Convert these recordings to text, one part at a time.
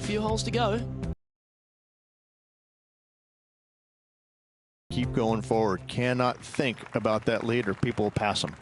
a few holes to go. Keep going forward. Cannot think about that lead or people will pass them.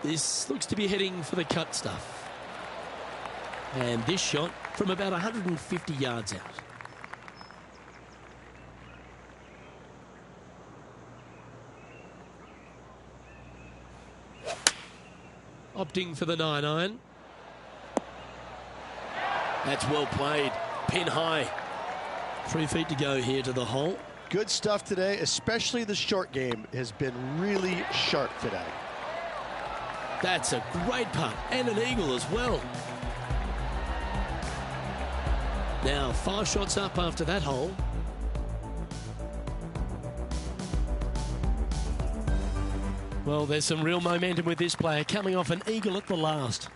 This looks to be heading for the cut stuff. And this shot from about 150 yards out. Opting for the 9-iron. That's well played. Pin high. 3 feet to go here to the hole. Good stuff today, especially the short game has been really sharp today. That's a great putt and an eagle as well. Now 5 shots up after that hole. Well, there's some real momentum with this player coming off an eagle at the last.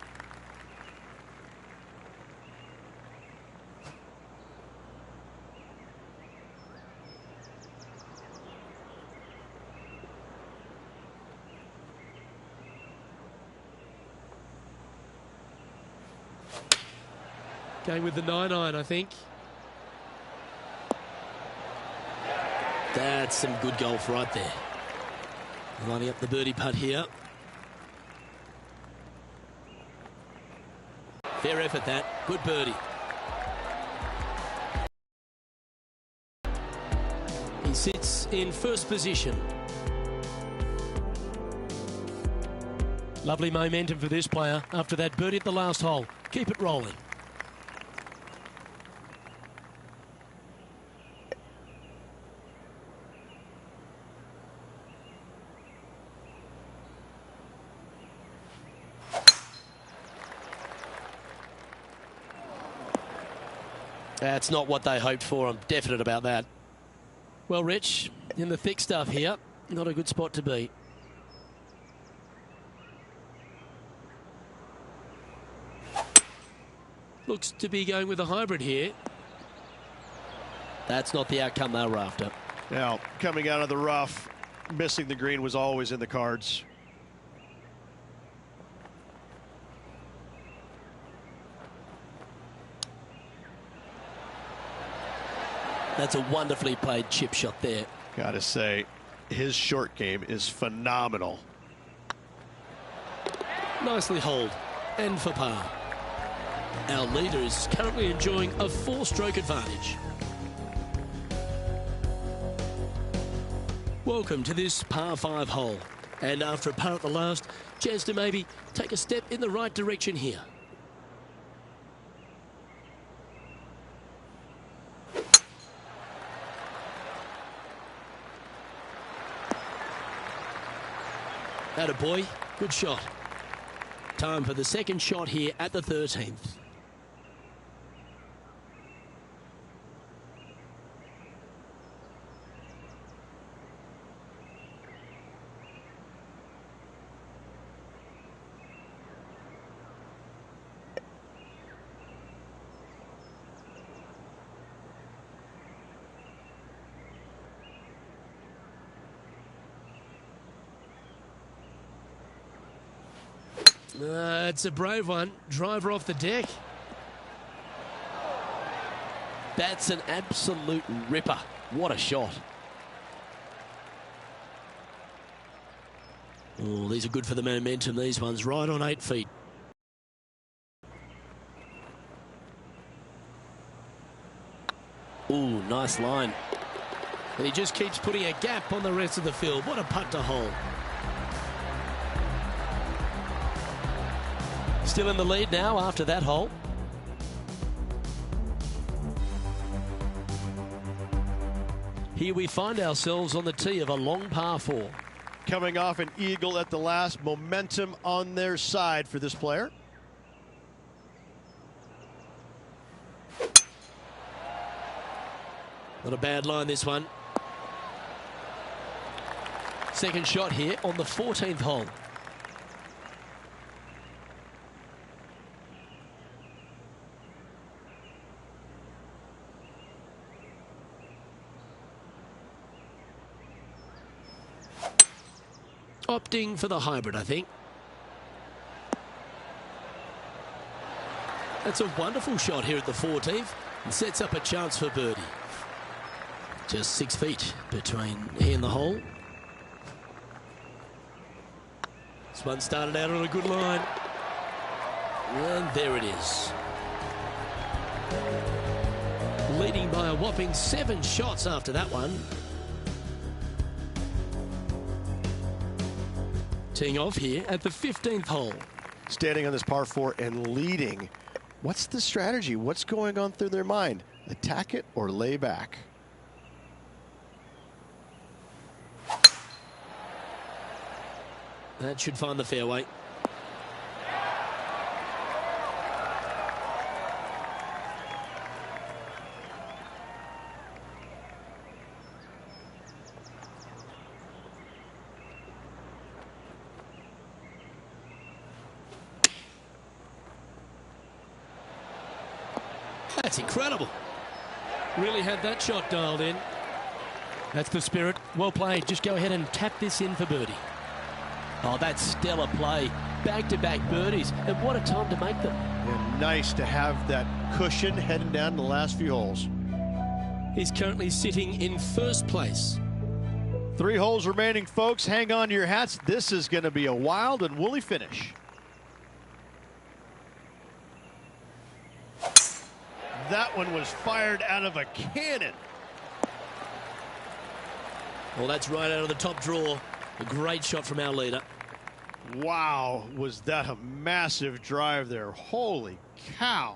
Going with the 9-iron, I think. That's some good golf right there. Lining up the birdie putt here. Fair effort that. Good birdie. He sits in first position. Lovely momentum for this player after that birdie at the last hole. Keep it rolling. That's not what they hoped for. I'm definite about that. Well, Rich, in the thick stuff here, not a good spot to be. Looks to be going with a hybrid here. That's not the outcome they were after. Now, coming out of the rough, missing the green was always in the cards. That's a wonderfully played chip shot there. Gotta say, his short game is phenomenal. Nicely holed and for par. Our leader is currently enjoying a 4-stroke advantage. Welcome to this par 5 hole. And after a par at the last, chance to maybe take a step in the right direction here. Atta boy, good shot. Time for the second shot here at the 13th. It's a brave one. Driver off the deck. That's an absolute ripper. What a shot. Oh, these are good for the momentum, these ones. Right on 8 feet. Ooh, nice line. And he just keeps putting a gap on the rest of the field. What a putt to hole. Still in the lead now after that hole. Here we find ourselves on the tee of a long par 4. Coming off an eagle at the last, momentum on their side for this player. Not a bad line, this one. Second shot here on the 14th hole. Opting for the hybrid, I think. That's a wonderful shot here at the 14th and sets up a chance for birdie. Just 6 feet between he and the hole. This one started out on a good line. And there it is. Leading by a whopping 7 shots after that one. Teeing off here at the 15th hole. Standing on this par 4 and leading. What's the strategy? What's going on through their mind? Attack it or lay back? That should find the fairway. That's incredible. Really had that shot dialed in. That's the spirit. Well played. Just go ahead and tap this in for birdie. Oh, that's stellar play. Back-to-back birdies. And what a time to make them. And nice to have that cushion heading down the last few holes. He's currently sitting in first place. 3 holes remaining, folks. Hang on to your hats. This is going to be a wild and woolly finish. That one was fired out of a cannon. Well, that's right out of the top drawer. A great shot from our leader. Wow, was that a massive drive there. Holy cow.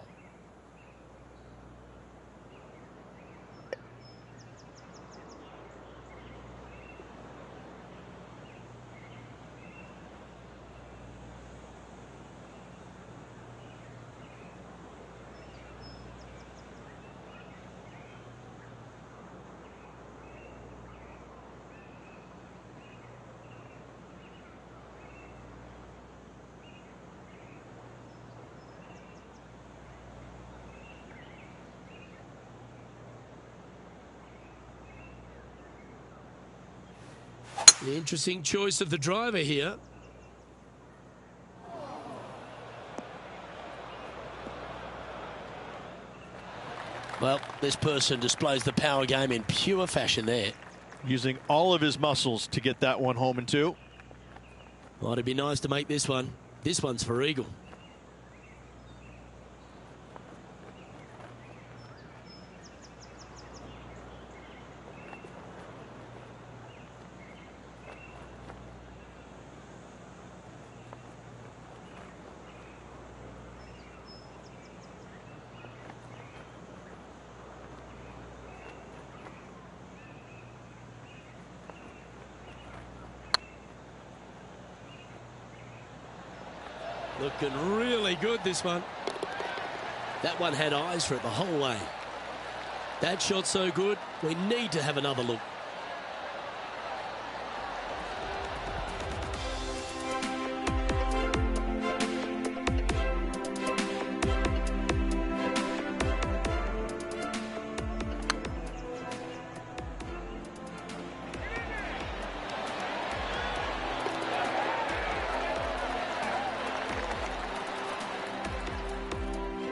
The interesting choice of the driver here. Well, this person displays the power game in pure fashion there. Using all of his muscles to get that one home in 2. Well, it'd be nice to make this one. This one's for eagle. Looking really good, this one. That one had eyes for it the whole way. That shot so good, we need to have another look.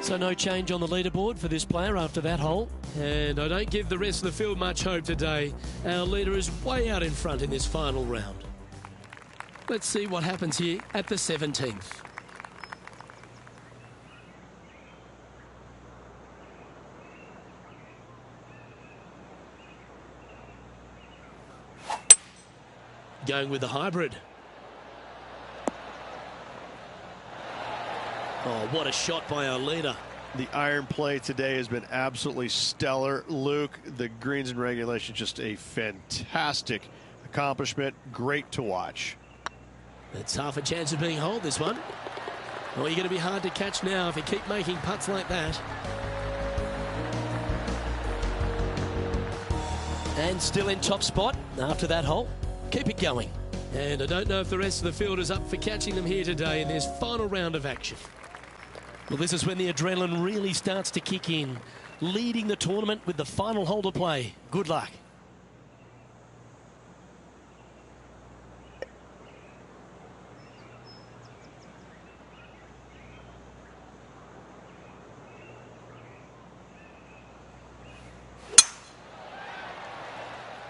So no change on the leaderboard for this player after that hole. And I don't give the rest of the field much hope today. Our leader is way out in front in this final round. Let's see what happens here at the 17th. Going with the hybrid. Oh, what a shot by our leader. The iron play today has been absolutely stellar. Luke, the greens and regulation, just a fantastic accomplishment. Great to watch. It's half a chance of being holed, this one. Oh, you're going to be hard to catch now if you keep making putts like that. And still in top spot after that hole. Keep it going. And I don't know if the rest of the field is up for catching them here today in this final round of action. Well, this is when the adrenaline really starts to kick in. Leading the tournament with the final hole to play. Good luck.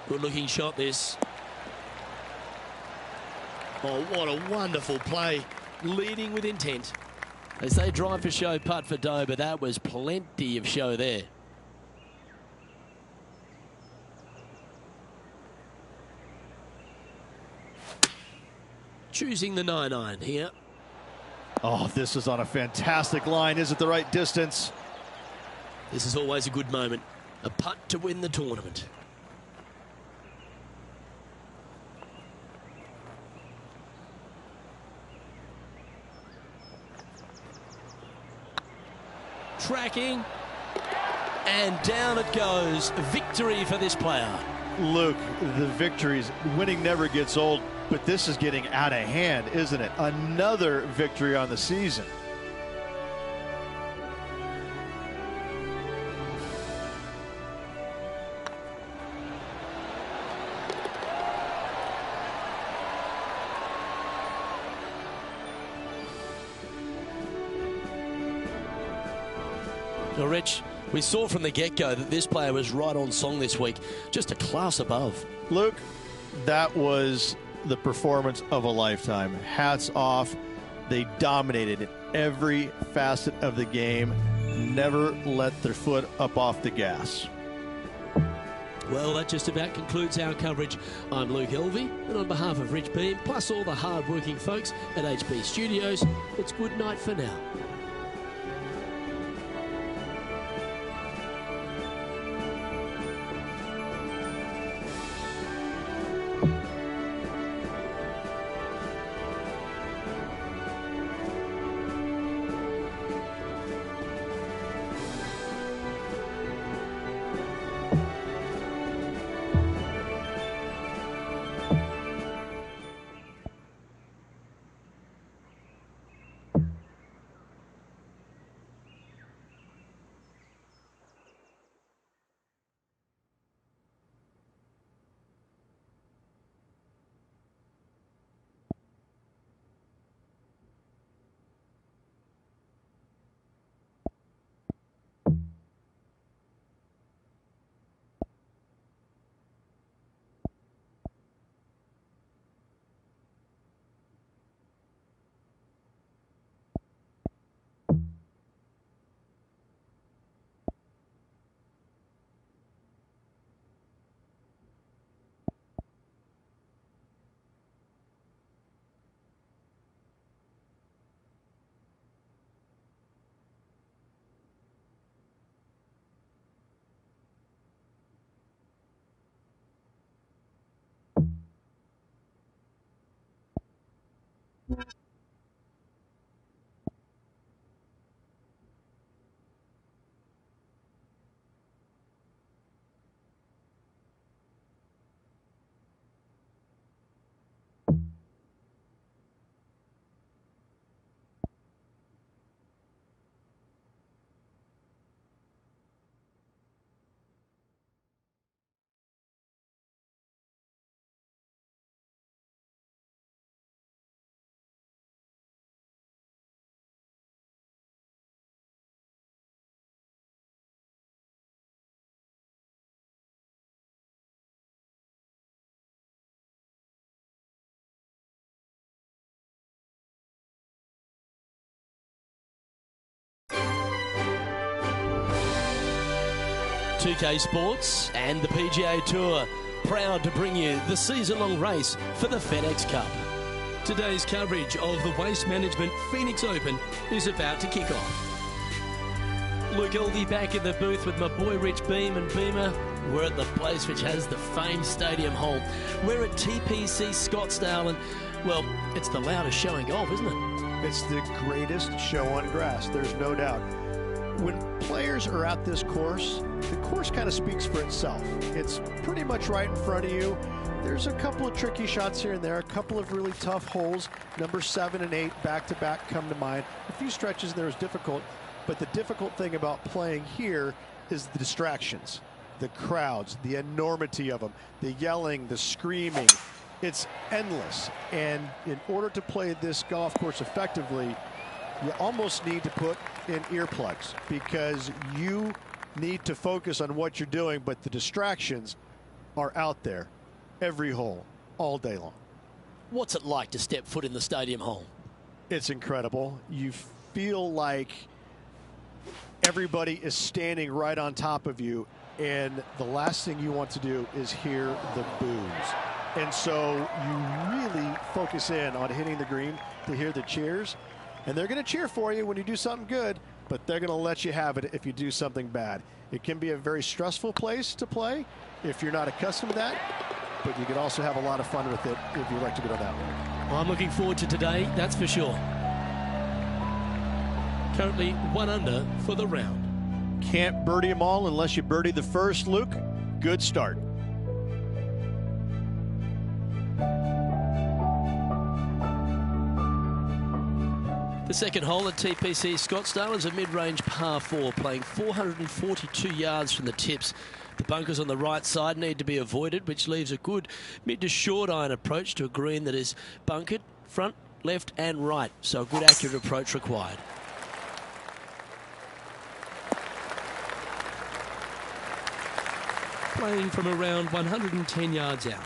Good looking shot this. Oh, what a wonderful play. Leading with intent. They say drive for show, putt for dough, but that was plenty of show there. Choosing the 9-iron here. Oh, this is on a fantastic line. Is it the right distance? This is always a good moment. A putt to win the tournament. Tracking, and down it goes. Victory for this player. Luke, the victories, winning never gets old, but this is getting out of hand, isn't it? Another victory on the season. Well, Rich, we saw from the get-go that this player was right on song this week, just a class above. Luke, that was the performance of a lifetime. Hats off. They dominated in every facet of the game. Never let their foot up off the gas. Well, that just about concludes our coverage. I'm Luke Elvey, and on behalf of Rich Beam, plus all the hard-working folks at HB Studios, it's good night for now. .2K Sports and the PGA Tour, proud to bring you the season-long race for the FedEx Cup. Today's coverage of the Waste Management Phoenix Open is about to kick off. Luke Elvey back in the booth with my boy Rich Beam and Beamer. We're at the place which has the famed stadium hole. We're at TPC Scottsdale, and, well, it's the loudest show in golf, isn't it? It's the greatest show on grass, there's no doubt. when players are at this course, the course kind of speaks for itself. It's pretty much right in front of you. There's a couple of tricky shots here and there, a couple of really tough holes. Number 7 and 8 back-to-back come to mind. A few stretches there was difficult, but the difficult thing about playing here is the distractions, the crowds, the enormity of them, the yelling, the screaming. It's endless. And in order to play this golf course effectively, you almost need to put in earplugs because you need to focus on what you're doing, but the distractions are out there every hole, all day long. What's it like to step foot in the stadium hole? It's incredible. You feel like everybody is standing right on top of you, and the last thing you want to do is hear the boos. And so you really focus in on hitting the green to hear the cheers. And they're going to cheer for you when you do something good, but they're going to let you have it if you do something bad. It can be a very stressful place to play if you're not accustomed to that, but you can also have a lot of fun with it if you like to go that way. Well, I'm looking forward to today, that's for sure. Currently 1 under for the round. Can't birdie them all unless you birdie the first, Luke. Good start. The second hole at TPC Scottsdale is a mid-range par 4, playing 442 yards from the tips. The bunkers on the right side need to be avoided, which leaves a good mid to short iron approach to a green that is bunkered front, left and right. So a good accurate approach required. Playing from around 110 yards out.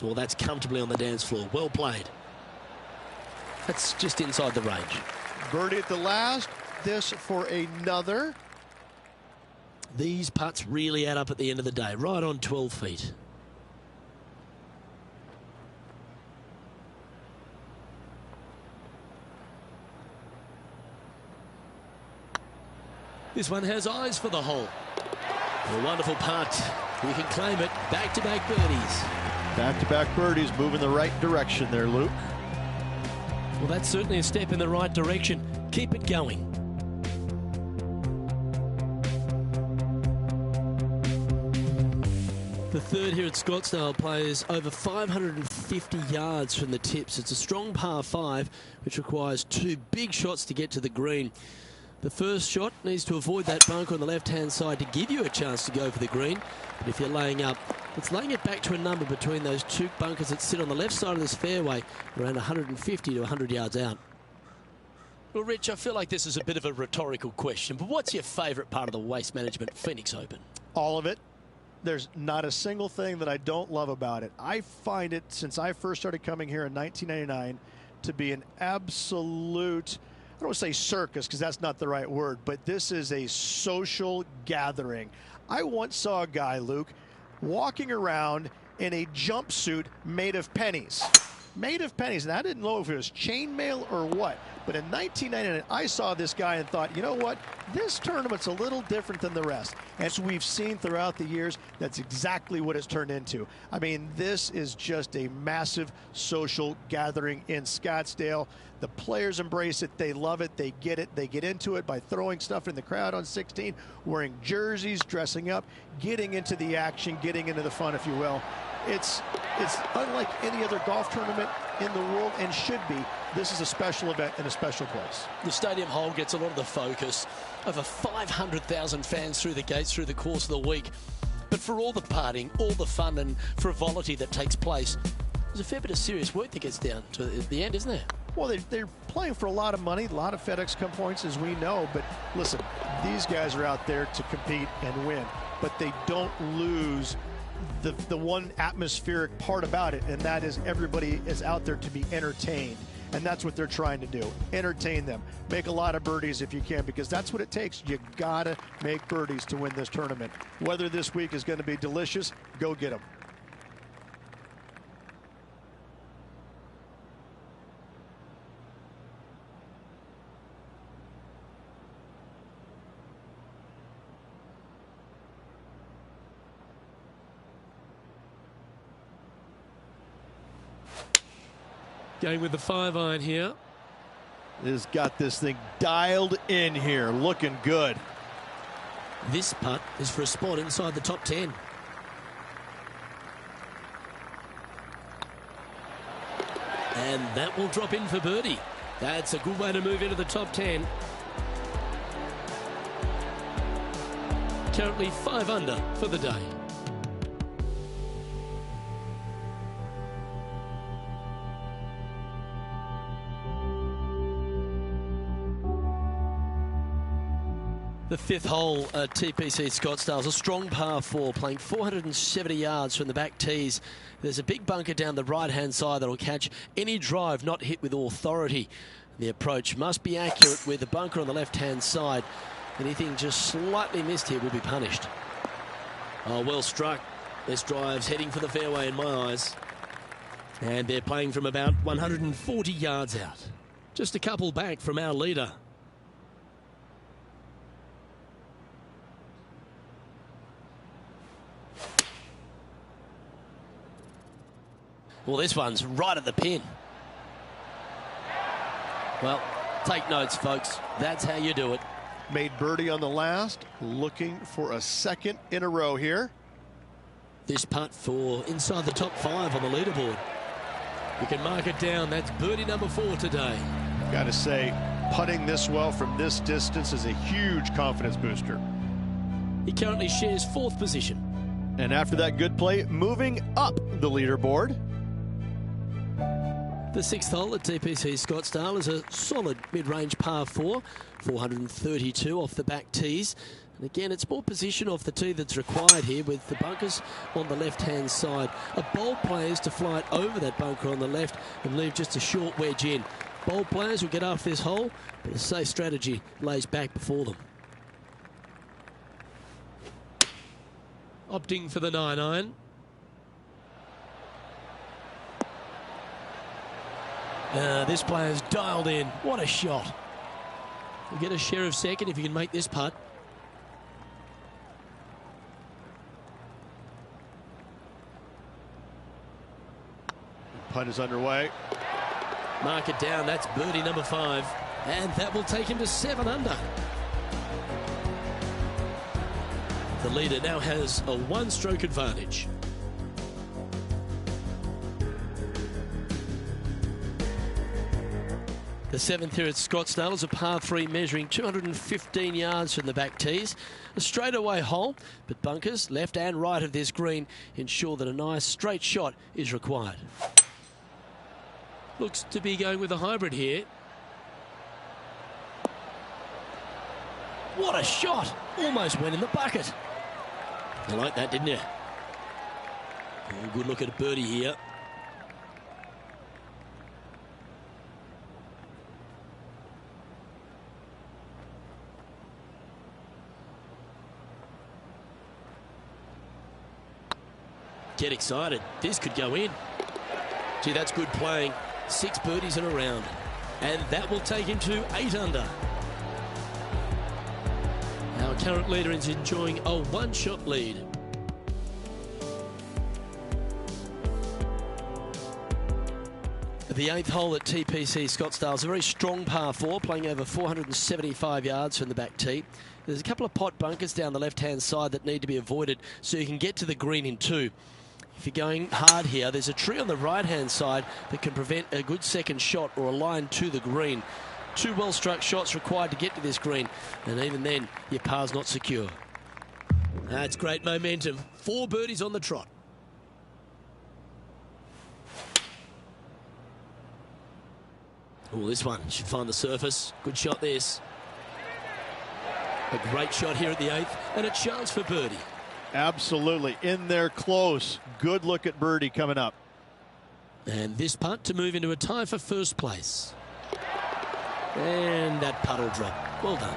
Well, that's comfortably on the dance floor. Well played. That's just inside the range. Birdie at the last. This for another. These putts really add up at the end of the day. Right on 12 feet. This one has eyes for the hole. A wonderful putt. We can claim it. Back-to-back birdies. Back-to-back birdies, moving the right direction there, Luke. Well, that's certainly a step in the right direction. Keep it going. The third here at Scottsdale plays over 550 yards from the tips. It's a strong par 5, which requires 2 big shots to get to the green. The first shot needs to avoid that bunker on the left-hand side to give you a chance to go for the green. But if you're laying up, it's laying it back to a number between those 2 bunkers that sit on the left side of this fairway, around 150 to 100 yards out. Well, Rich, I feel like this is a bit of a rhetorical question, but what's your favourite part of the Waste Management Phoenix Open? All of it. There's not a single thing that I don't love about it. I find it, since I first started coming here in 1999, to be an absolute, I don't want to say circus because that's not the right word, but this is a social gathering. I once saw a guy, Luke, walking around in a jumpsuit made of pennies. Made of pennies. And I didn't know if it was chainmail or what. But in 1999, I saw this guy and thought, you know what? This tournament's a little different than the rest. As we've seen throughout the years, that's exactly what it's turned into. I mean, this is just a massive social gathering in Scottsdale. The players embrace it. They love it. They get it. They get into it by throwing stuff in the crowd on 16, wearing jerseys, dressing up, getting into the action, getting into the fun, if you will. It's unlike any other golf tournament in the world, and should be. This is a special event in a special place. The stadium hole gets a lot of the focus. Over 500,000 fans through the gates through the course of the week. But for all the partying, all the fun and frivolity that takes place, there's a fair bit of serious work that gets down to the end, isn't there? Well, they're playing for a lot of money, a lot of FedEx Cup points, as we know. But listen, these guys are out there to compete and win. But they don't lose the one atmospheric part about it, and that is everybody is out there to be entertained. And that's what they're trying to do. Entertain them. Make a lot of birdies if you can, because that's what it takes. You gotta make birdies to win this tournament. Whether this week is going to be delicious, go get them. Going with the 5-iron here. Has got this thing dialed in here, looking good. This putt is for a spot inside the top 10. And that will drop in for birdie. That's a good way to move into the top 10. Currently 5 under for the day. The 5th hole at TPC Scottsdale's a strong par 4, playing 470 yards from the back tees. There's a big bunker down the right-hand side that will catch any drive not hit with authority. The approach must be accurate with the bunker on the left-hand side. Anything just slightly missed here will be punished. Oh, well struck. This drive's heading for the fairway in my eyes. And they're playing from about 140 yards out. Just a couple back from our leader. Well, this one's right at the pin. Well, take notes, folks. That's how you do it. Made birdie on the last, looking for a second in a row here. This putt for inside the top 5 on the leaderboard. You can mark it down. That's birdie number 4 today. Got to say, putting this well from this distance is a huge confidence booster. He currently shares 4th position. And after that good play, moving up the leaderboard. The 6th hole at TPC Scottsdale is a solid mid-range par 4, 432 off the back tees. And again, it's more position off the tee that's required here with the bunkers on the left-hand side. A bold player is to fly it over that bunker on the left and leave just a short wedge in. Bold players will get off this hole, but a safe strategy lays back before them. Opting for the 9-iron. This player's dialed in. What a shot. You'll get a share of second if you can make this putt. Putt is underway. Mark it down. That's birdie number 5. And that will take him to 7 under. The leader now has a 1-stroke advantage. The 7th here at Scottsdale is a par 3 measuring 215 yards from the back tees. A straightaway hole, but bunkers left and right of this green ensure that a nice straight shot is required. Looks to be going with a hybrid here. What a shot! Almost went in the bucket. You like that, didn't you? Oh, good look at a birdie here. Get excited. This could go in. Gee, that's good playing. 6 birdies in a round. And that will take him to 8 under. Our current leader is enjoying a 1-shot lead. The 8th hole at TPC Scottsdale is a very strong par 4, playing over 475 yards from the back tee. There's a couple of pot bunkers down the left-hand side that need to be avoided so you can get to the green in 2. If you're going hard here, there's a tree on the right-hand side that can prevent a good second shot or a line to the green. 2 well-struck shots required to get to this green, and even then, your par's not secure. That's great momentum. 4 birdies on the trot. Oh, this one should find the surface. Good shot, this. A great shot here at the 8th, and a chance for birdie. Absolutely. In there close. Good look at birdie coming up. And this putt to move into a tie for 1st place. And that putt will drop. Well done.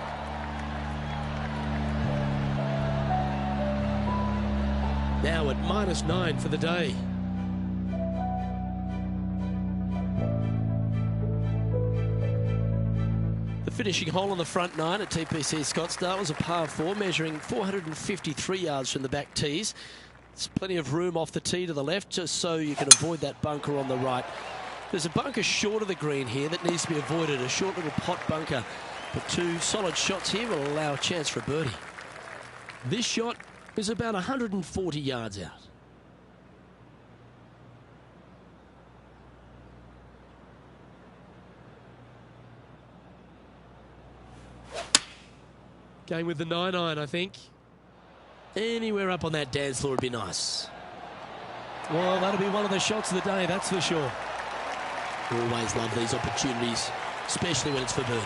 Now at -9 for the day. The finishing hole on the front 9 at TPC Scottsdale was a par 4 measuring 453 yards from the back tees. There's plenty of room off the tee to the left just so you can avoid that bunker on the right. There's a bunker short of the green here that needs to be avoided. A short little pot bunker. But 2 solid shots here will allow a chance for a birdie. This shot is about 140 yards out. Going with the 9-iron, I think. Anywhere up on that dance floor would be nice. Well, that'll be one of the shots of the day, that's for sure. Always love these opportunities, especially when it's for birdie.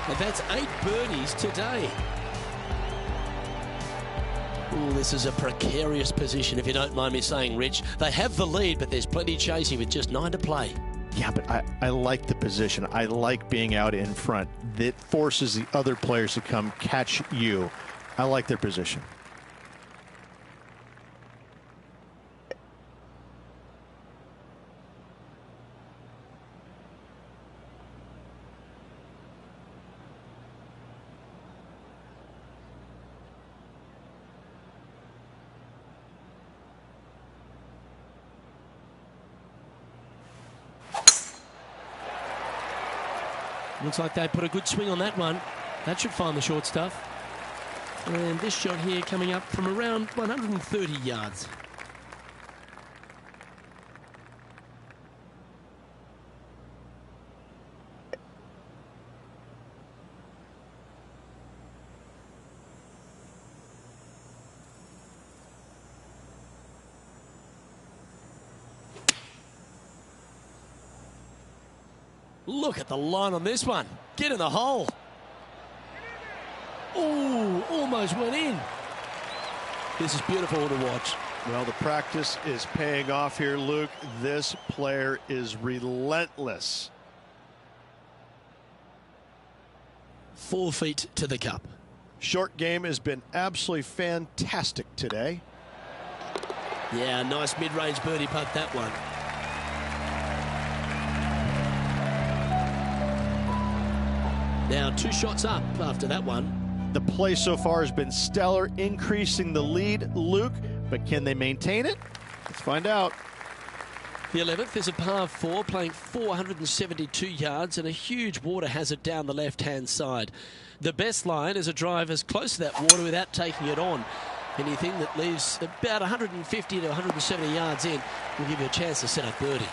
And that's 8 birdies today. Ooh, this is a precarious position, if you don't mind me saying, Rich. They have the lead, but there's plenty chasing with just 9 to play. Yeah, but I like the position. I like being out in front. That forces the other players to come catch you. I like their position. Looks like they put a good swing on that one. That should find the short stuff. And this shot here coming up from around 130 yards. Look at the line on this one. Get in the hole. Ooh, almost went in. This is beautiful to watch. Well, the practice is paying off here, Luke. This player is relentless. 4 feet to the cup. Short game has been absolutely fantastic today. Yeah, nice mid-range birdie putt, that one. Now 2 shots up after that one. The play so far has been stellar, increasing the lead, Luke, but can they maintain it? Let's find out. The 11th is a par 4, playing 472 yards and a huge water hazard down the left-hand side. The best line is a drive as close to that water without taking it on. Anything that leaves about 150 to 170 yards in will give you a chance to set up birdie.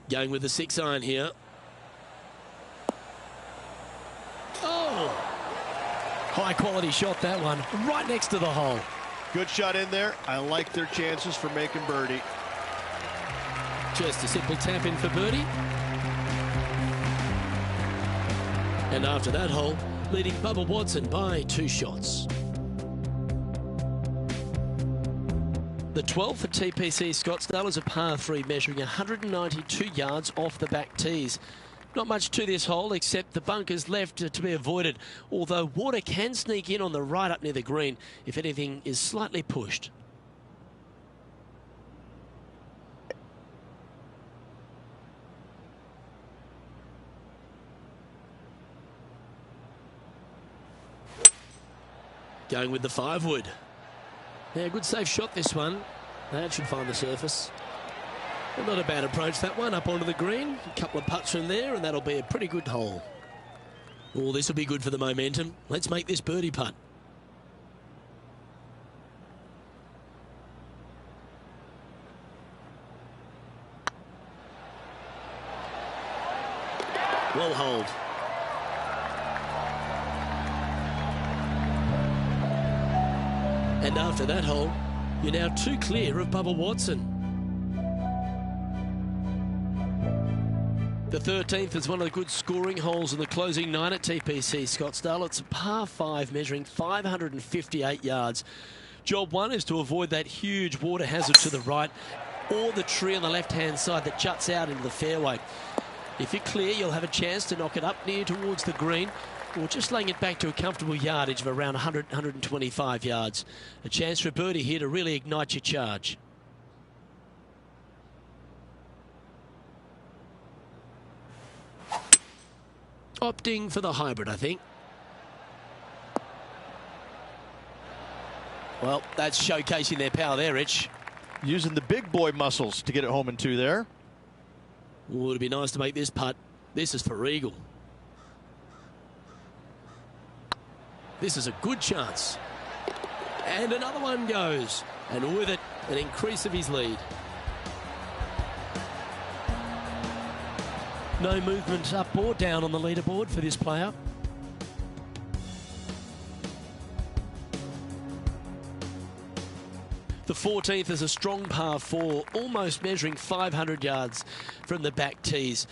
Going with the 6-iron here. Oh! High quality shot, that one. Right next to the hole. Good shot in there. I like their chances for making birdie. Just a simple tap in for birdie. And after that hole, leading Bubba Watson by 2 shots. The 12th at TPC Scottsdale is a par 3 measuring 192 yards off the back tees. Not much to this hole except the bunkers left to be avoided, although water can sneak in on the right up near the green if anything is slightly pushed. Going with the 5-wood. Yeah, good safe shot this one. That should find the surface. Well, not a bad approach, that one, up onto the green. A couple of putts from there, and that'll be a pretty good hole. Oh, this will be good for the momentum. Let's make this birdie putt. Well holed. And after that hole, you're now 2 clear of Bubba Watson. The 13th is one of the good scoring holes in the closing 9 at TPC Scottsdale. It's a par 5 measuring 558 yards. Job 1 is to avoid that huge water hazard to the right or the tree on the left-hand side that juts out into the fairway. If you're clear, you'll have a chance to knock it up near towards the green, or just laying it back to a comfortable yardage of around 100, 125 yards. A chance for a birdie here to really ignite your charge. Opting for the hybrid, I think. Well, that's showcasing their power there, Rich. Using the big boy muscles to get it home in two there. Would it be nice to make this putt? This is for eagle. This is a good chance. And another one goes. And with it, an increase of his lead. No movement up or down on the leaderboard for this player. The 14th is a strong par 4, almost measuring 500 yards from the back tees.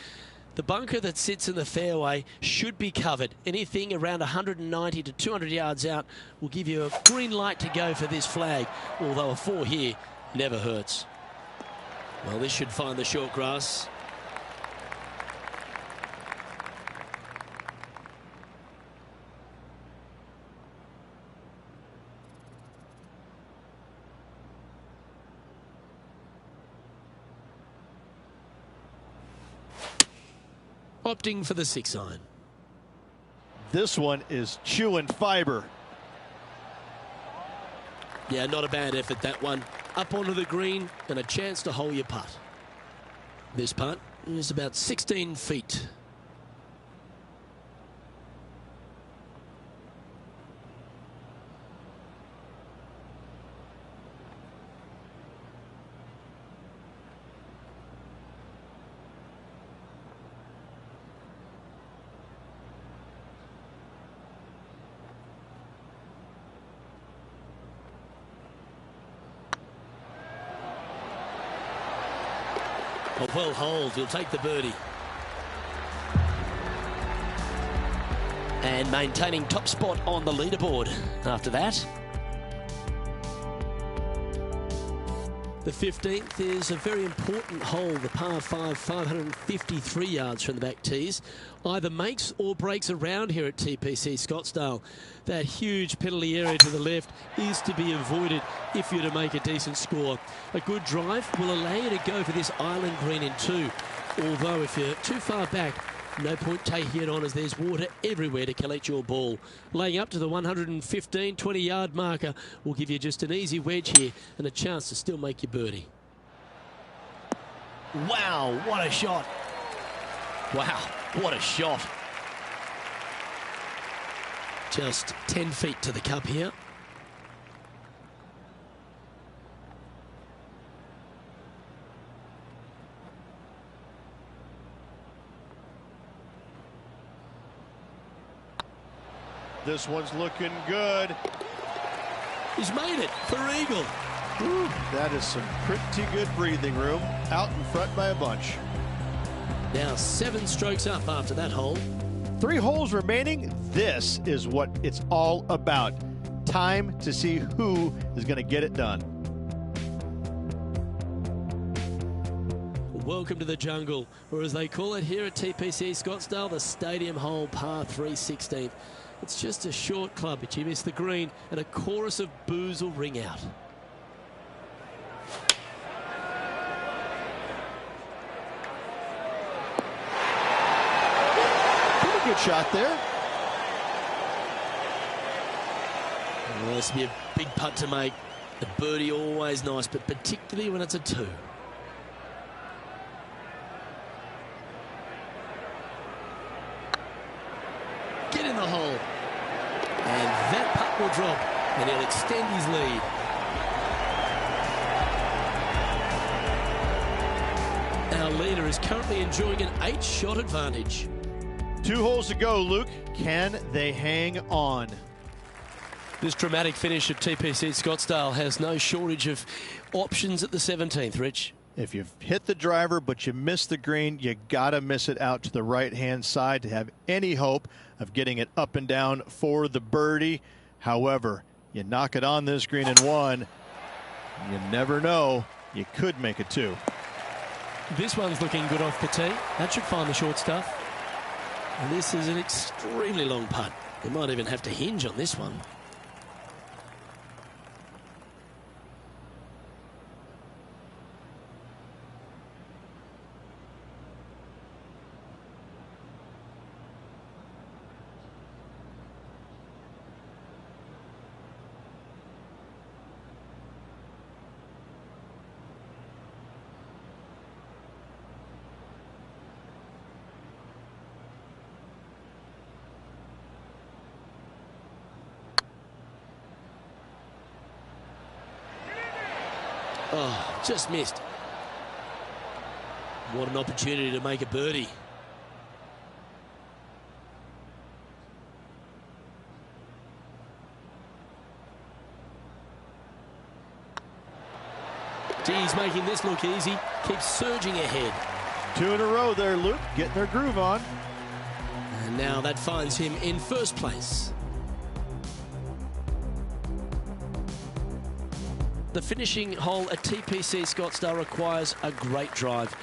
The bunker that sits in the fairway should be covered. Anything around 190 to 200 yards out will give you a green light to go for this flag, although a 4 here never hurts. Well, this should find the short grass. Opting for the 6-iron. This one is chewing fiber. Yeah, not a bad effort, that one. Up onto the green and a chance to hole your putt. This putt is about 16 feet. A well holed, he'll take the birdie. And maintaining top spot on the leaderboard after that. The 15th is a very important hole, the par 5, 553 yards from the back tees. Either makes or breaks around here at TPC Scottsdale. That huge penalty area to the left is to be avoided if you're to make a decent score. A good drive will allow you to go for this island green in 2. Although if you're too far back, no point taking it on as there's water everywhere to collect your ball. Laying up to the 115, 20-yard marker will give you just an easy wedge here and a chance to still make your birdie. Wow, what a shot. Wow, what a shot. Just 10 feet to the cup here. This one's looking good. He's made it for eagle. Woo, that is some pretty good breathing room. Out in front by a bunch. Now 7 strokes up after that hole. 3 holes remaining. This is what it's all about. Time to see who is going to get it done. Welcome to the jungle, or as they call it here at TPC Scottsdale, the Stadium Hole par 3 16th. It's just a short club, but you miss the green, and a chorus of boos will ring out. Pretty good shot there. Well, this will be a big putt to make. The birdie always nice, but particularly when it's a 2. Get in the hole. And that putt will drop, and he'll extend his lead. Our leader is currently enjoying an 8-shot advantage. 2 holes to go, Luke. Can they hang on? This dramatic finish at TPC Scottsdale has no shortage of options at the 17th, Rich. If you've hit the driver but you miss the green, you gotta miss it out to the right-hand side to have any hope of getting it up and down for the birdie. However, you knock it on this green in 1, you never know, you could make it 2. This one's looking good off the tee. That should find the short stuff. And this is an extremely long putt. You might even have to hinge on this one. Oh, just missed. What an opportunity to make a birdie. He's making this look easy. Keeps surging ahead. 2 in a row there, Luke. Getting their groove on. And now that finds him in first place. The finishing hole at TPC Scottsdale requires a great drive.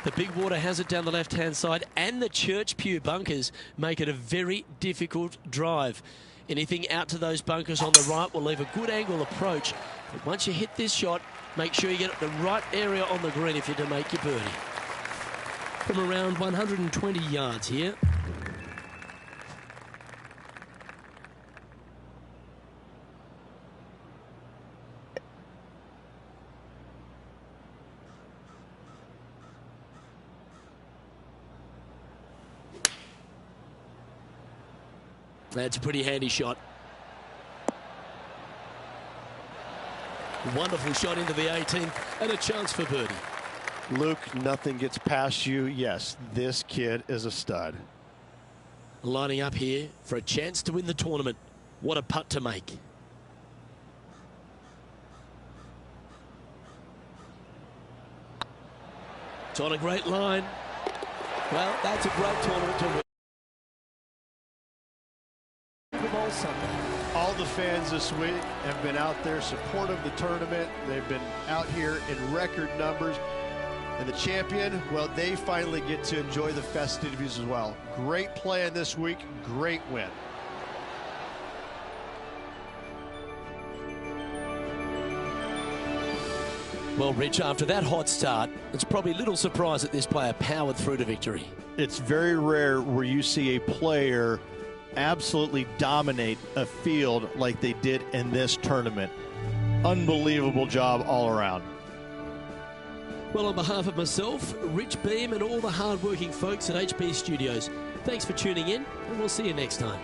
The big water has it down the left-hand side, and the Church Pew bunkers make it a very difficult drive. Anything out to those bunkers on the right will leave a good angle approach. But once you hit this shot, make sure you get the right area on the green if you're to make your birdie. From around 120 yards here. That's a pretty handy shot. Wonderful shot into the 18th and a chance for birdie. Luke, nothing gets past you. Yes, this kid is a stud. Lining up here for a chance to win the tournament. What a putt to make. It's on a great line. Well, that's a great tournament to win. All the fans this week have been out there supportive of the tournament. They've been out here in record numbers. And the champion, well, they finally get to enjoy the festivities as well. Great play in this week, great win. Well, Rich, after that hot start, it's probably little surprise that this player powered through to victory. It's very rare where you see a player absolutely dominate a field like they did in this tournament. Unbelievable job all around. Well, on behalf of myself, Rich Beam, and all the hard-working folks at HB Studios, thanks for tuning in, and we'll see you next time.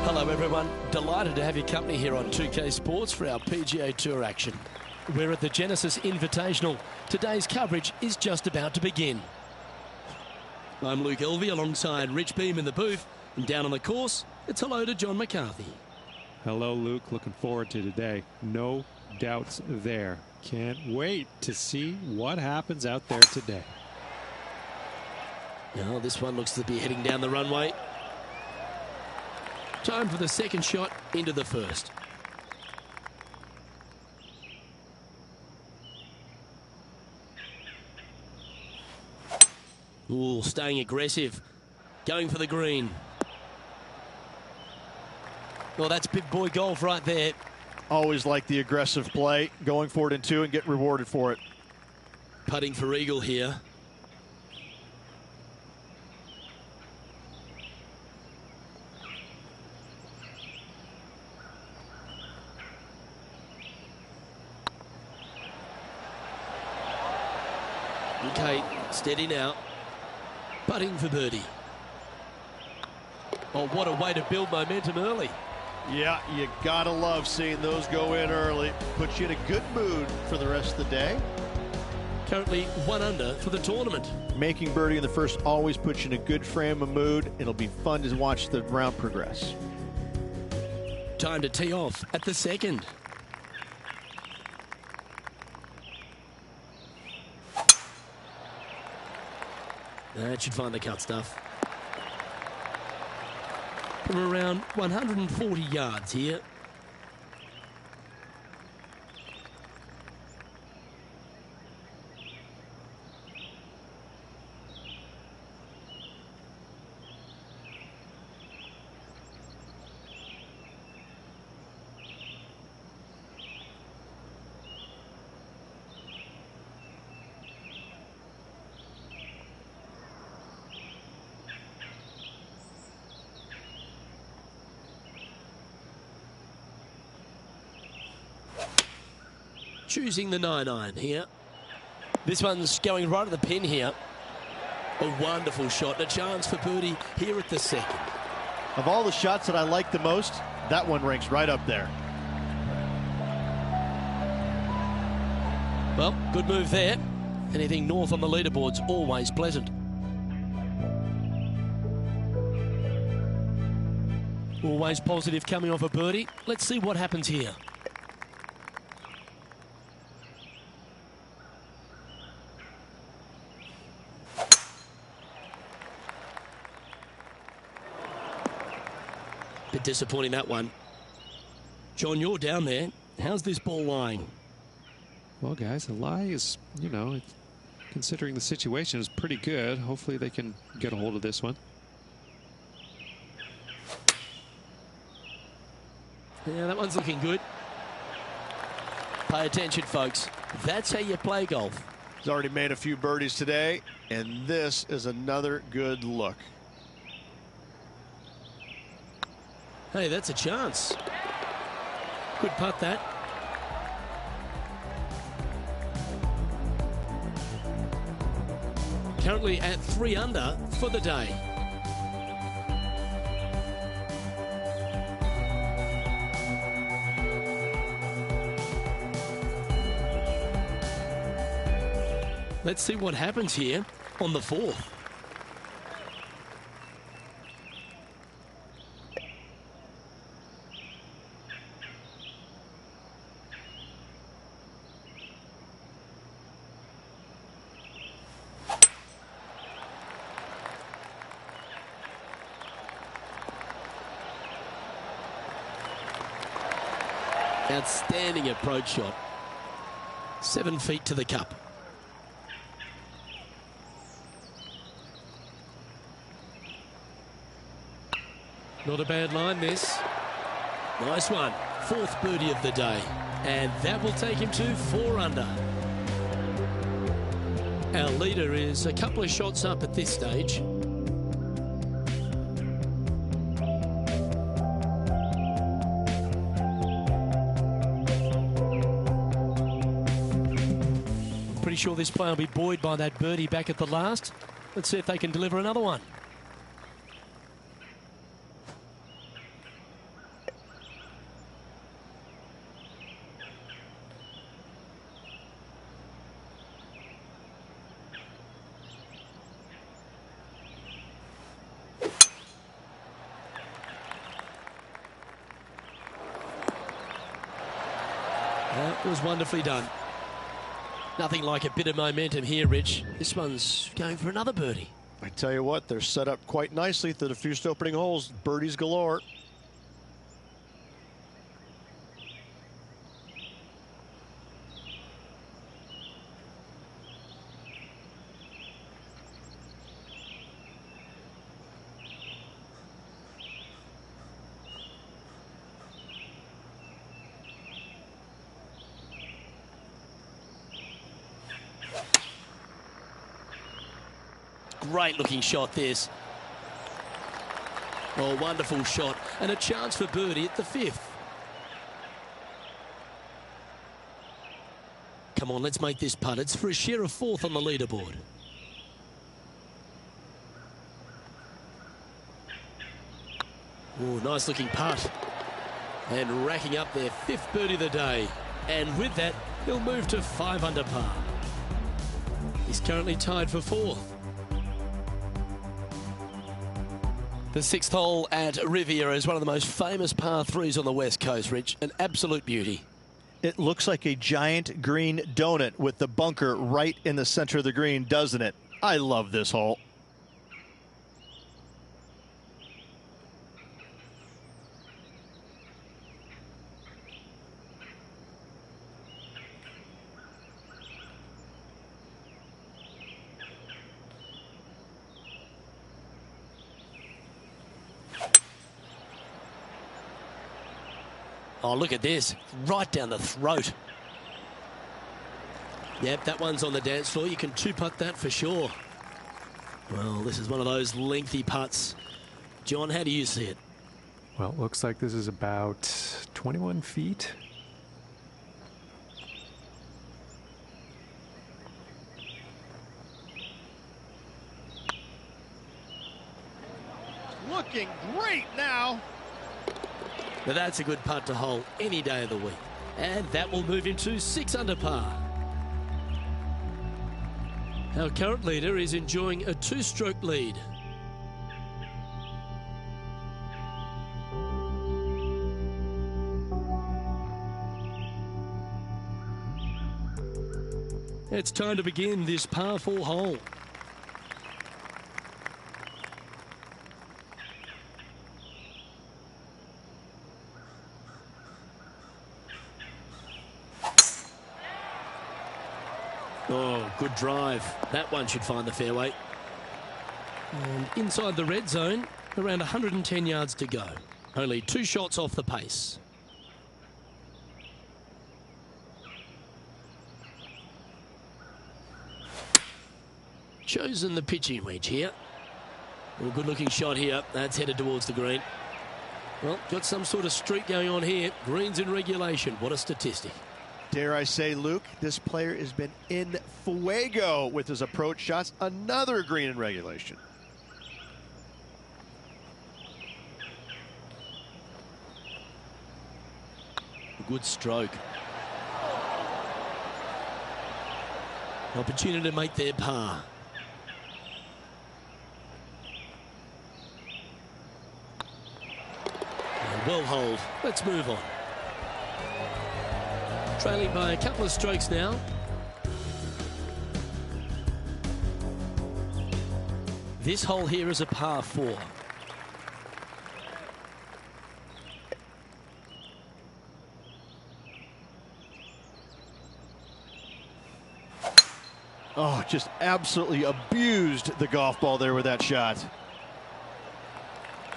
Hello everyone, delighted to have your company here on 2K Sports for our PGA Tour action. We're at the Genesis Invitational. Today's coverage is just about to begin. I'm Luke Elvey alongside Rich Beam in the booth, and down on the course, it's hello to John McCarthy. Hello Luke, looking forward to today. No doubts there. Can't wait to see what happens out there today. Now this one looks to be heading down the runway. Time for the second shot into the first. Ooh, staying aggressive. Going for the green. Well, that's big boy golf right there. Always like the aggressive play, going for it in two and get rewarded for it. Putting for eagle here. Okay, steady now. Putting for birdie. Oh, what a way to build momentum early. Yeah, you gotta love seeing those go in early. Puts you in a good mood for the rest of the day. Currently 1 under for the tournament. Making birdie in the first always puts you in a good frame of mood. It'll be fun to watch the round progress. Time to tee off at the second. That should find the cut stuff. From around 140 yards here. Choosing the 9-iron here. This one's going right at the pin here. A wonderful shot and a chance for birdie here at the second. Of all the shots that I like the most, that one ranks right up there. Well, good move there. Anything north on the leaderboard's always pleasant. Always positive coming off a birdie. Let's see what happens here. Bit disappointing, that one. John, you're down there. How's this ball lying? Well, guys, the lie is, you know, considering the situation, is pretty good. Hopefully they can get a hold of this one. Yeah, that one's looking good. Pay attention, folks. That's how you play golf. He's already made a few birdies today, and this is another good look. Hey, that's a chance. Good putt, that. Currently at 3 under for the day. Let's see what happens here on the 4th. Outstanding approach shot. 7 feet to the cup. Not a bad line, this. Nice one. 4th birdie of the day. And that will take him to 4 under. Our leader is a couple of shots up at this stage. Pretty sure this player will be buoyed by that birdie back at the last. Let's see if they can deliver another one. That was wonderfully done. Nothing like a bit of momentum here, Rich. This one's going for another birdie. I tell you what, they're set up quite nicely through the first opening holes. Birdies galore. Great looking shot, this. Oh, wonderful shot. And a chance for birdie at the 5th. Come on, let's make this putt. It's for a share of 4th on the leaderboard. Oh, nice looking putt. And racking up their 5th birdie of the day. And with that, he'll move to 5 under par. He's currently tied for 4th. The 6th hole at Riviera is one of the most famous par 3s on the West Coast, Rich. An absolute beauty. It looks like a giant green donut with the bunker right in the center of the green, doesn't it? I love this hole. Oh, look at this. Right down the throat. Yep, that one's on the dance floor. You can 2-putt that for sure. Well, this is one of those lengthy putts. John, how do you see it? Well, it looks like this is about 21 feet. Looking great now. Now that's a good putt to hole any day of the week. And that will move him to 6 under par. Our current leader is enjoying a 2-stroke lead. It's time to begin this par 4 hole. Oh, good drive. That one should find the fairway. And inside the red zone, around 110 yards to go. Only 2 shots off the pace. Chosen the pitching wedge here. Well, good looking shot here. That's headed towards the green. Well, got some sort of streak going on here. Greens in regulation. What a statistic. Dare I say, Luke, this player has been in fuego with his approach shots. Another green in regulation. Good stroke. Opportunity to make their par. Well hold. Let's move on. Trailing by a couple of strokes now. This hole here is a par 4. Oh, just absolutely abused the golf ball there with that shot.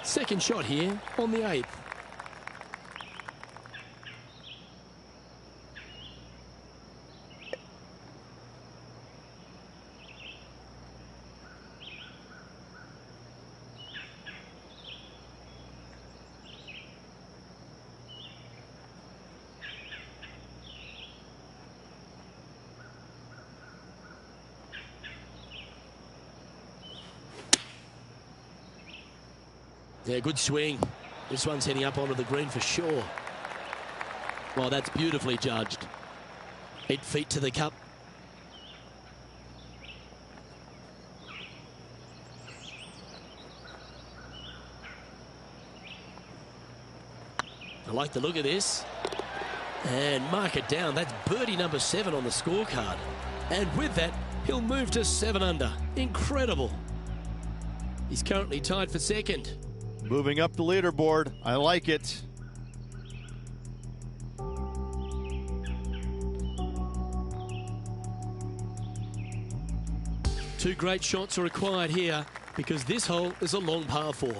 Second shot here on the 8th. Yeah, good swing. This one's heading up onto the green for sure. Well, that's beautifully judged. 8 feet to the cup. I like the look of this. And mark it down. That's birdie number 7 on the scorecard. And with that, he'll move to 7 under. Incredible. He's currently tied for 2nd. Moving up the leaderboard. I like it. Two great shots are required here because this hole is a long par 4.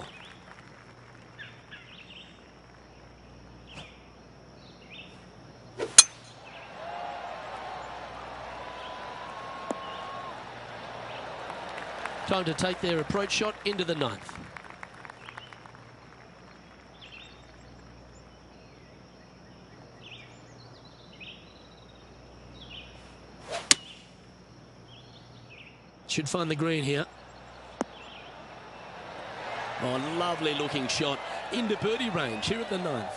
Time to take their approach shot into the 9th. Should find the green here. Oh, lovely looking shot into birdie range here at the 9th.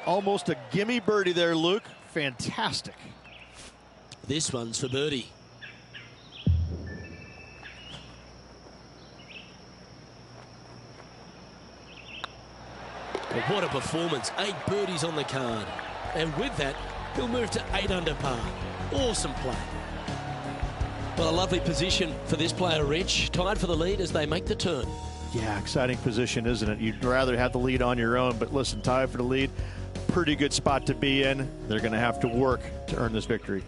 Almost a gimme birdie there, Luke. Fantastic. This one's for birdie. But what a performance. 8 birdies on the card. And with that, he'll move to 8 under par. Awesome play. Well, a lovely position for this player, Rich. Tied for the lead as they make the turn. Yeah, exciting position, isn't it? You'd rather have the lead on your own, but listen, tied for the lead, pretty good spot to be in. They're going to have to work to earn this victory.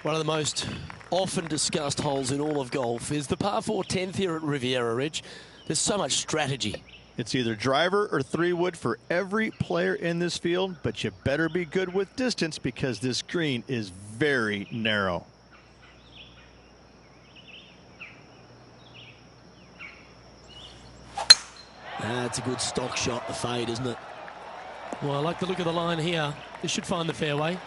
One of the most often discussed holes in all of golf is the par 4 10th here at Riviera Ridge. There's so much strategy. It's either driver or 3-wood for every player in this field, but you better be good with distance because this green is very narrow. That's a good stock shot, the fade, isn't it? Well, I like the look of the line here. This should find the fairway.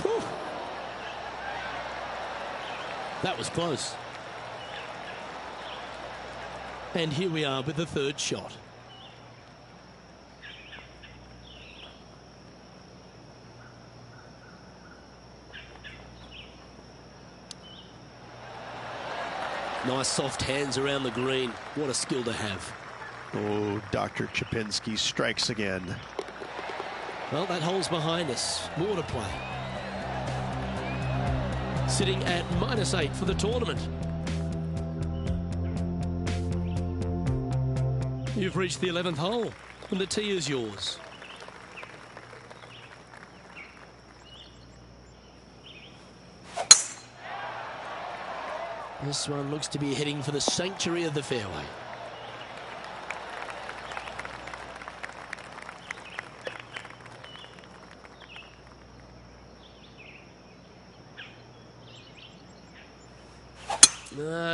Whew. That was close. And here we are with the 3rd shot. Nice soft hands around the green. What a skill to have. Oh, Dr. Chapinski strikes again. Well, that hole's behind us. More to play. Sitting at -8 for the tournament. You've reached the 11th hole, and the tee is yours. This one looks to be heading for the sanctuary of the fairway.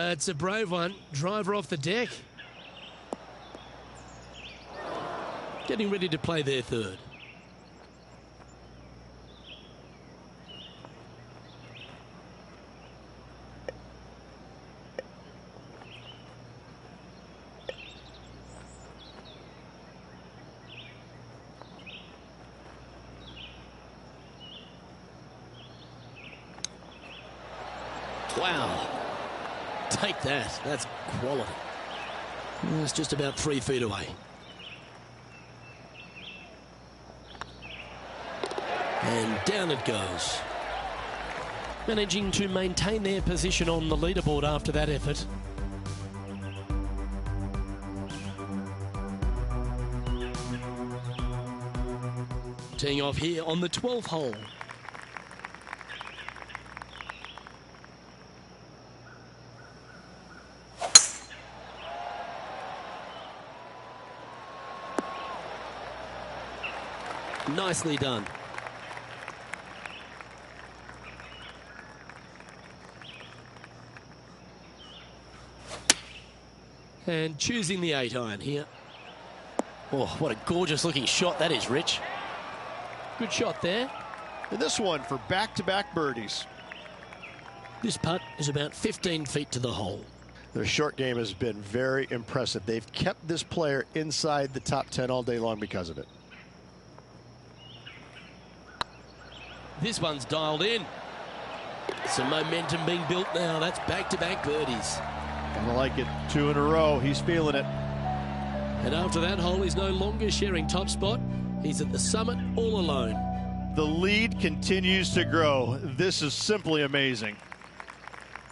It's a brave one. Driver off the deck. Getting ready to play their 3rd. Wow. Take that. That's quality. It's just about 3 feet away. And down it goes. Managing to maintain their position on the leaderboard after that effort. Teeing off here on the 12th hole. Nicely done. And choosing the 8-iron here. Oh, what a gorgeous looking shot that is, Rich. Good shot there. And this one for back-to-back birdies. This putt is about 15 feet to the hole. Their short game has been very impressive. They've kept this player inside the top 10 all day long because of it. This one's dialed in. Some momentum being built now. That's back-to-back birdies. I like it. 2 in a row. He's feeling it. And after that hole, he's no longer sharing top spot. He's at the summit all alone. The lead continues to grow. This is simply amazing.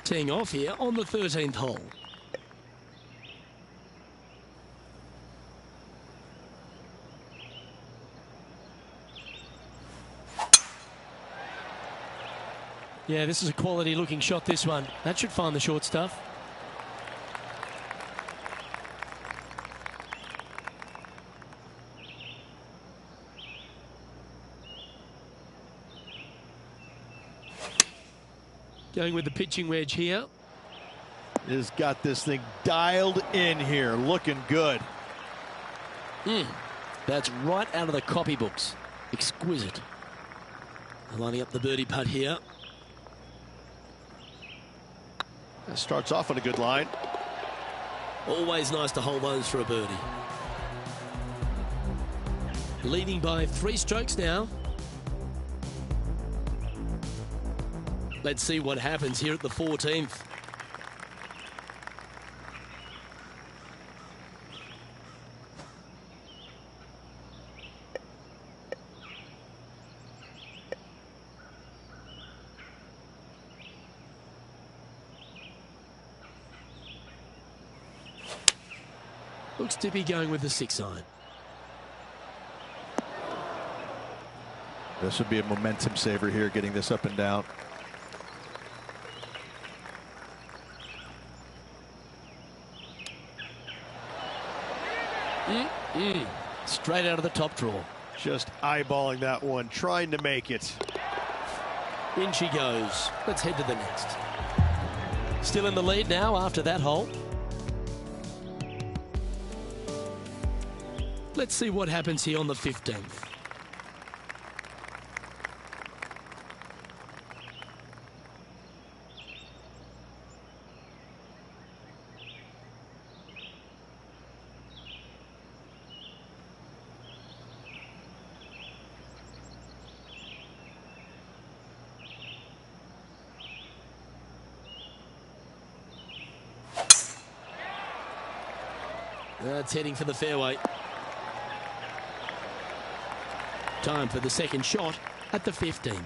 Teeing off here on the 13th hole. Yeah, this is a quality looking shot, this one. That should find the short stuff. Going with the pitching wedge here. Has got this thing dialed in here. Looking good. That's right out of the copybooks. Exquisite. Lining up the birdie putt here. That starts off on a good line. Always nice to hold those for a birdie. Leading by 3 strokes now. Let's see what happens here at the 14th. Looks to be going with the 6-iron. This would be a momentum saver here, getting this up and down. Straight out of the top draw. Just eyeballing that one, trying to make it. In she goes. Let's head to the next. Still in the lead now after that hole. Let's see what happens here on the 15th. That's heading for the fairway. Time for the second shot at the 15th.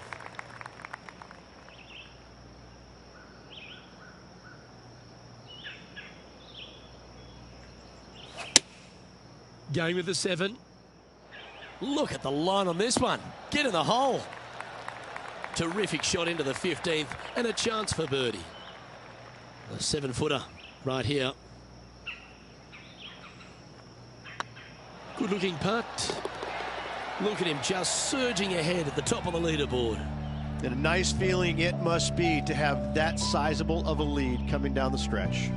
Going with the 7. Look at the line on this one. Get in the hole. Terrific shot into the 15th and a chance for birdie. A 7-footer right here. Good looking putt. Look at him just surging ahead at the top of the leaderboard. And a nice feeling it must be to have that sizable of a lead coming down the stretch.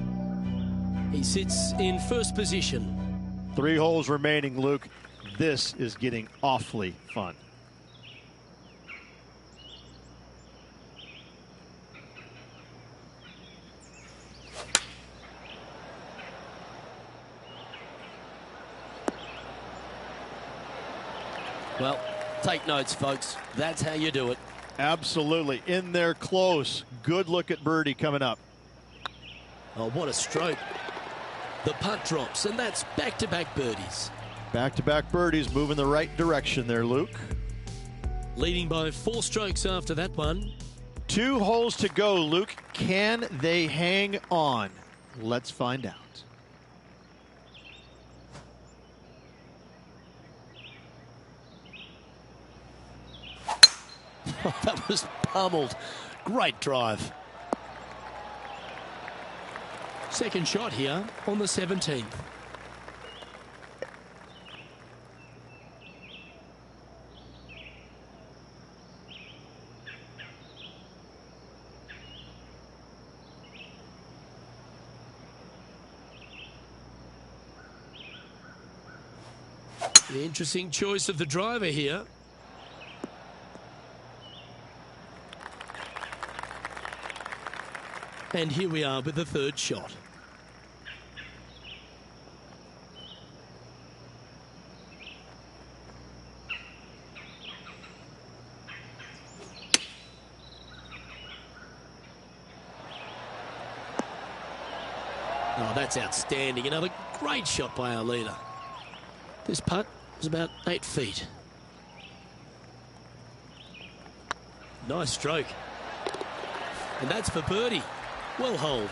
He sits in first position. 3 holes remaining, Luke. This is getting awfully fun. Well, take notes, folks. That's how you do it. Absolutely. In there close. Good look at birdie coming up. Oh, what a stroke. The putt drops, and that's back-to-back birdies. Back-to-back birdies, moving the right direction there, Luke. Leading by 4 strokes after that one. 2 holes to go, Luke. Can they hang on? Let's find out. That was pummeled. Great drive. Second shot here on the 17th. The interesting choice of the driver here. And here we are with the third shot. Oh, that's outstanding. Another great shot by our leader. This putt was about 8 feet. Nice stroke. And that's for birdie. Well holed.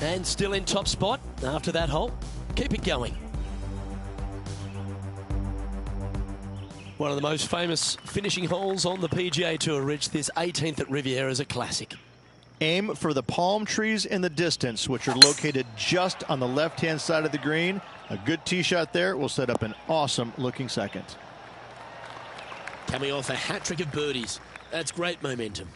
And still in top spot after that hole. Keep it going. One of the most famous finishing holes on the PGA Tour, Rich. This 18th at Riviera is a classic. Aim for the palm trees in the distance, which are located just on the left-hand side of the green. A good tee shot there will set up an awesome-looking second. Coming off a hat-trick of birdies. That's great momentum.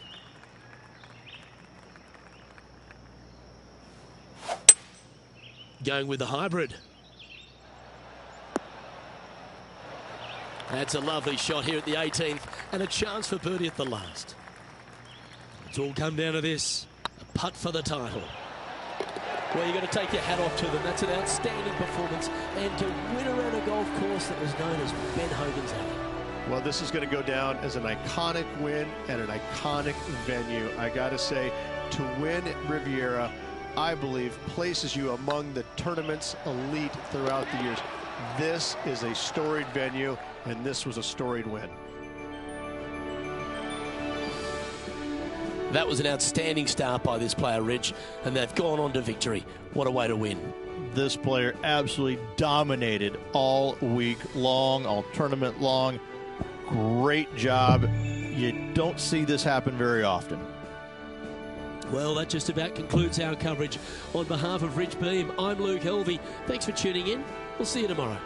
Going with the hybrid. That's a lovely shot here at the 18th and a chance for birdie at the last. It's all come down to this. A putt for the title. Well, you've got to take your hat off to them. That's an outstanding performance. And to win around a golf course that was known as Ben Hogan's Alley. Well, this is going to go down as an iconic win at an iconic venue. I got to say, to win at Riviera, I believe, places you among the tournament's elite throughout the years. This is a storied venue, and this was a storied win. That was an outstanding start by this player, Rich, and they've gone on to victory. What a way to win. This player absolutely dominated all week long, all tournament long. Great job. You don't see this happen very often. Well, that just about concludes our coverage. On behalf of Rich Beam, I'm Luke Helvey. Thanks for tuning in. We'll see you tomorrow.